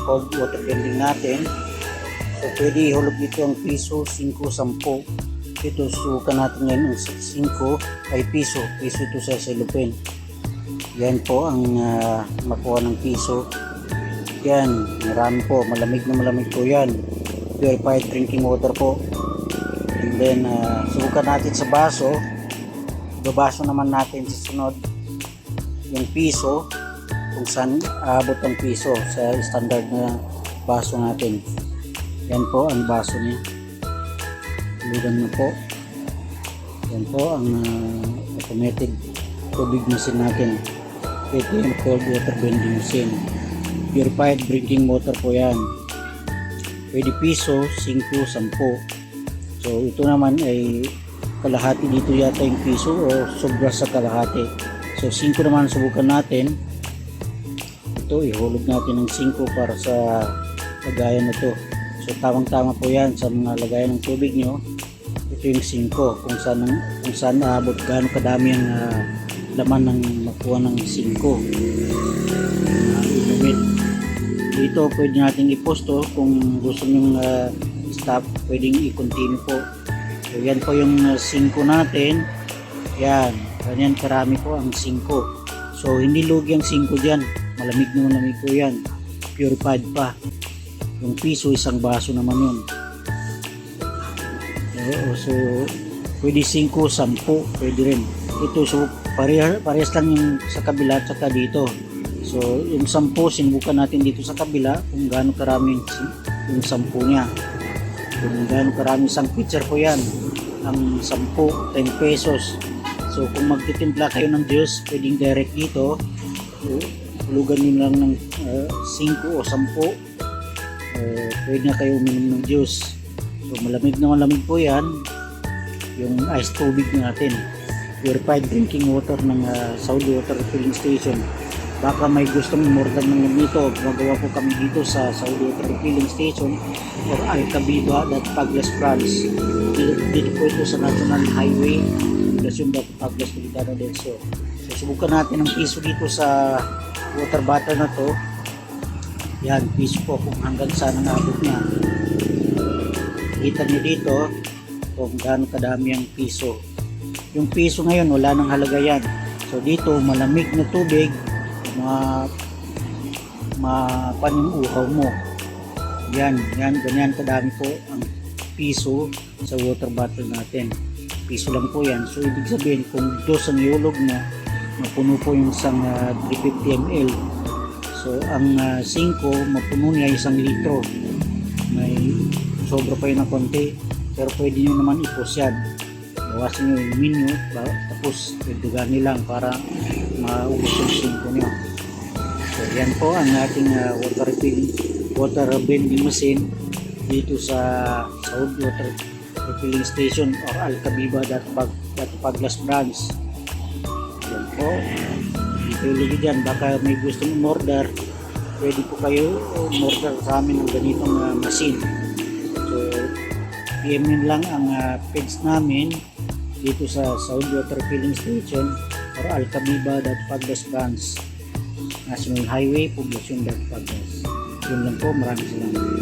cold water bending natin. So pwede ihulog dito ang piso, 5, 10. Ito subukan natin ngayon ang 5 ay piso ito sa cellophane. Yan po ang makuha ng piso. Yan, marami po, malamig po yan. Purified drinking water po. And then subukan natin sa baso. Babaso naman natin sa sunod yung piso, kung saan aabot ang piso sa standard na baso natin. Yan po ang baso niya. Lugan na po. Yan po ang automatic tubig machine natin. Ito yung cold water bending machine. Purified drinking water po yan. Pwede piso, 5, 10. So ito naman ay kalahati dito yata yung piso o sobra sa kalahati. So 5 naman subukan natin. Ito ihulog natin ng 5 para sa lagayan na to. So tamang-tama po yan sa mga lagayan ng tubig nyo. Ito yung 5 kung saan aabot gaano kadami ang laman ng makuha ng 5 inumin. Dito pwede natin i-posto kung gusto nyong stop, pwedeng i-continue po. So yan po yung 5 natin. Yan, ganyan karami po ang 5. So hindi lugi ang 5 dyan, malamig po yan, purified pa. Yung piso, isang baso naman yun. So pwede 5, 10, pwede rin. Ito so parehas lang yung sa kabila at saka dito. So yung 10 sinubukan natin dito sa kabila kung gaano karami yung 10 niya. Kung gaano karami, isang pitcher po yan ang 10, 10 pesos. So kung magtitimpla kayo ng juice, pwedeng direct dito. Hulugan nyo lang ng 5 o 10. Pwede na kayo uminom ng juice. So malamig po yan. Yung ice tubig natin, purified drinking water ng Saudi Water Filling Station. Baka may gustong umorder ng ganito, magawa po kami dito sa Saudi Water Filling Station or Alcabiba at Paglas France. Dito po ito sa National Highway Poblacion at Paglas Militano del Sur. So subukan natin ang piso dito sa water bottle na to. Yan, piso po kung hanggang saan ang abot niya. Kita niyo dito kung gaano kadami ang piso. Yung piso ngayon wala nang halaga yan. So dito malamig na tubig, mapaninguhaw mo. Yan, ganyan kadami po ang piso sa water bottle natin. Piso lang po yan. So ibig sabihin kung dos ang iulog mo, mapuno po yung isang 350 ml. So ang 5 mapuno niya 1 litro. May sobra pa yun ng konti, pero pwede nyo naman ipos yan. Bawasan nyo yung menu, tapos dugani lang para maubos yung 5 nyo. So yan po ang ating water bending machine dito sa Saudi Water Refilling Station or Alcabiba Paglas branch. Yan po, dito ulit dyan. Baka may gustong umorder, pwede po kayo umorder sa amin ng ganitong machine. So PM nyo lang ang page namin dito sa Saudi Water Filling Station or Alcabiba Paglas branch, National Highway Poblacion Paglas. Yun lang po, maraming salamat.